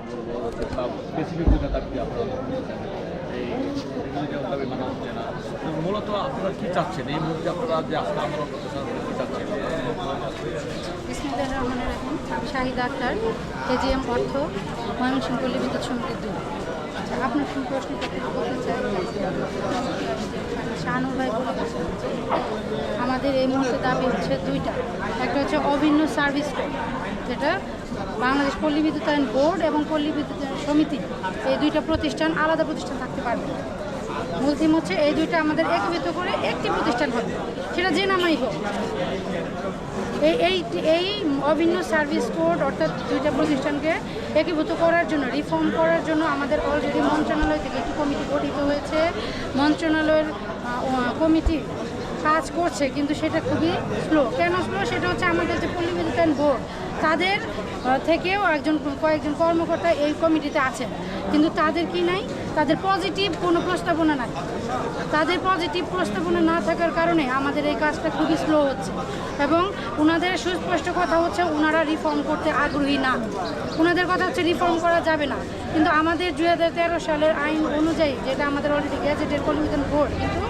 বলবো বা স্পেসিফিক যেটা দাবি আপনারা এই এগুলো দাবি মানা হচ্ছে না। তো মূলত আপনারা কী চাচ্ছেন এই মুহূর্তে আপনারা যে আজকে আন্দোলন করতেছেন কী চাচ্ছেন? বিসমিল্লাহির রহমানির রহিম। আমি শাহিদা আক্তার, কেজিএম অর্থ, ময়মনসিংহ পল্লী বিদ্যুৎ সমিতির 2। আচ্ছা, আপনার কোন প্রশ্ন বলতে চাই? শাহানুর ভাই বলে আমাদের এই মুহূর্তে দাবি হচ্ছে 2টা। একটা হচ্ছে অভিন্ন সার্ভিস কোড, যেটা বাংলাদেশ পল্লী বিদ্যুতায়ন বোর্ড এবং পল্লী বিদ্যুতায়ন সমিতি, এই 2টা প্রতিষ্ঠান আলাদা প্রতিষ্ঠান থাকতে পারবে। মূল থিম হচ্ছে এই 2টা আমাদের একীভূত করে একটি প্রতিষ্ঠান হবে, সেটা যে নামাই হোক। এই অভিন্ন সার্ভিস কোড অর্থাৎ 2টা প্রতিষ্ঠানকে একীভূত করার জন্য, রিফর্ম করার জন্য আমাদের অলরেডি মন্ত্রণালয় থেকে একটি কমিটি গঠিত হয়েছে। মন্ত্রণালয়ের কমিটি কাজ করছে, কিন্তু সেটা খুবই স্লো। কেন স্লো? সেটা হচ্ছে আমাদের যে পল্লী বিদ্যুতায়ন বোর্ড, তাদের থেকেও কয়েকজন কর্মকর্তা এই কমিটিতে আছেন, কিন্তু তাদের কি নাই, তাদের পজিটিভ কোনো প্রস্তাবনা নাই। তাদের পজিটিভ প্রস্তাবনা না থাকার কারণে আমাদের এই কাজটা খুবই স্লো হচ্ছে। এবং ওনাদের সুস্পষ্ট কথা হচ্ছে ওনারা রিফর্ম করতে আগ্রহী না। ওনাদের কথা হচ্ছে রিফর্ম করা যাবে না, কিন্তু আমাদের 2013 সালের আইন অনুযায়ী, যেটা আমাদের অলরেডি গ্যাজেটের পল্লী বিদ্যুৎ বোর্ড, কিন্তু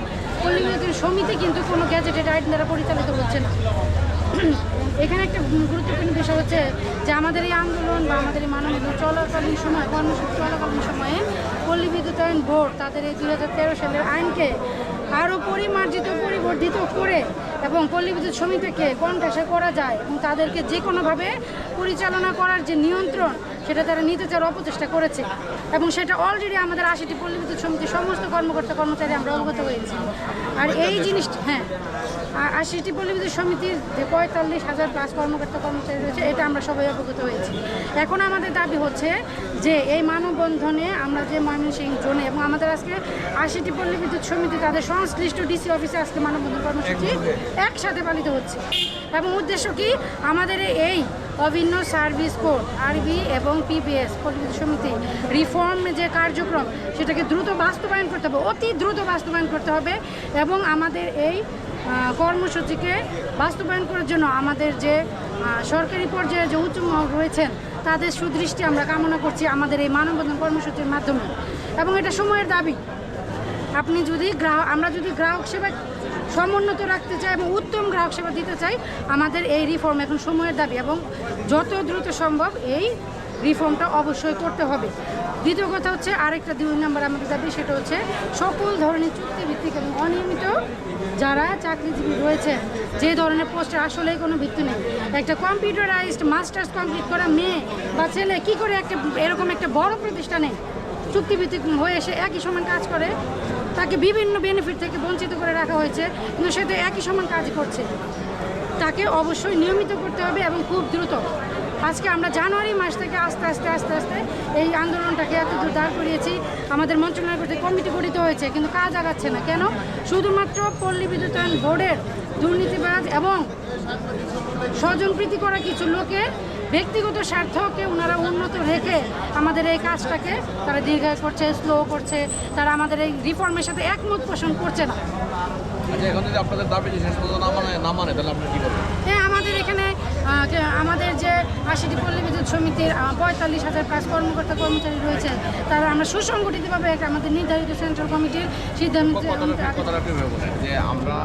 পল্লী বিদ্যুৎ সমিতি কিন্তু কোনো গ্যাজেটেড আইন দ্বারা পরিচালিত হচ্ছে না। এখানে একটা গুরুত্বপূর্ণ বিষয় হচ্ছে যে আমাদের এই আন্দোলন বা আমাদের এই মানবাধিকার চলাকালীন সময়, কর্মসূচি চলাকালীন সময়ে পল্লী বিদ্যুতায়ন বোর্ড তাদের এই 2013 সালের আইনকে আরও পরিবর্ধিত করে এবং পল্লী বিদ্যুৎ সমিতিকে কণ্ঠাসা করা যায় এবং তাদেরকে যে কোনোভাবে পরিচালনা করার যে নিয়ন্ত্রণ, সেটা তারা নিতে চাওয়ার অপচেষ্টা করেছে। এবং সেটা অলরেডি আমাদের 80টি পল্লী বিদ্যুৎ সমিতির সমস্ত কর্মচারী আমরা অবগত হয়েছি। আর এই জিনিসটা 80টি পল্লী বিদ্যুৎ সমিতির যে 45,000 প্লাস কর্মচারী রয়েছে, এটা আমরা সবাই অবগত হয়েছি। এখন আমাদের দাবি হচ্ছে যে এই মানববন্ধনে আমরা যে ময়মনসিংহ জোনে এবং আমাদের আজকে 80টি পল্লী বিদ্যুৎ সমিতি তাদের সংশ্লিষ্ট ডিসি অফিসে আজকে মানববন্ধন কর্মসূচি একসাথে পালিত হচ্ছে। এবং উদ্দেশ্য কি, আমাদের এই অভিন্ন সার্ভিস কোড আরবি এবং পিবিএস পল্লী বিদ্যুৎ সমিতি রিফর্ম যে কার্যক্রম, সেটাকে দ্রুত বাস্তবায়ন করতে হবে, অতি দ্রুত বাস্তবায়ন করতে হবে। এবং আমাদের এই কর্মসূচিকে বাস্তবায়ন করার জন্য আমাদের যে সরকারি পর্যায়ে যে উচ্চ মহল রয়েছেন, তাদের সুদৃষ্টি আমরা কামনা করছি আমাদের এই মানববন্ধন কর্মসূচির মাধ্যমে। এবং এটা সময়ের দাবি। আমরা যদি গ্রাহক সেবা সমুন্নত রাখতে চাই এবং উত্তম গ্রাহক সেবা দিতে চাই, আমাদের এই রিফর্ম এখন সময়ের দাবি এবং যত দ্রুত সম্ভব এই রিফর্মটা অবশ্যই করতে হবে। দ্বিতীয় কথা হচ্ছে, আরেকটা 2 নম্বর আমাদের দাবি, সেটা হচ্ছে সকল ধরনের চুক্তিভিত্তিক এবং অনিয়মিত যারা চাকরিজীবী রয়েছে, যে ধরনের পোস্টের আসলেই কোনো ভিত্তি নেই। একটা কম্পিউটারাইজড মাস্টার্স কমপ্লিট করা মেয়ে বা ছেলে কী করে এরকম একটা বড় প্রতিষ্ঠানে চুক্তিভিত্তিক হয়ে এসে একই সমান কাজ করে? তাকে বিভিন্ন বেনিফিট থেকে বঞ্চিত করে রাখা হয়েছে, কিন্তু সে তো একই সমান কাজ করছে। তাকে অবশ্যই নিয়মিত করতে হবে এবং খুব দ্রুত। আজকে আমরা জানুয়ারি মাস থেকে আস্তে আস্তে এই আন্দোলনটাকে এত দূর দাঁড় করিয়েছি। আমাদের মন্ত্রণালয় কর্তৃক কমিটি গঠিত হয়েছে, কিন্তু কাজ আগাচ্ছে না। কেন? শুধুমাত্র পল্লী বিদ্যুতায়ন বোর্ডের দুর্নীতিবাজ এবং স্বজনপ্রীতি করা কিছু লোকের ব্যক্তিগত স্বার্থকে ওনারা উন্নত রেখে আমাদের এই কাজটাকে তারা দীর্ঘায়িত করছে, স্লো করছে। তারা আমাদের এই রিফর্মের সাথে একমত পোষণ করছে না। আচ্ছা, এখন যদি আপনাদের দাবি শেষ পর্যন্ত না মানে তাহলে আপনি কী করবেন? হ্যাঁ, আমাদের এখানে আমাদের যে 80টি পল্লী বিদ্যুৎ সমিতির 45,000 প্লাস কর্মচারী রয়েছে, তারা আমরা সুসংগঠিতভাবে আমাদের নির্ধারিত সেন্ট্রাল কমিটির সিদ্ধান্ত যে আমরা